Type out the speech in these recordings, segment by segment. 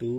2،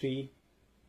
3،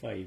5.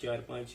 4-5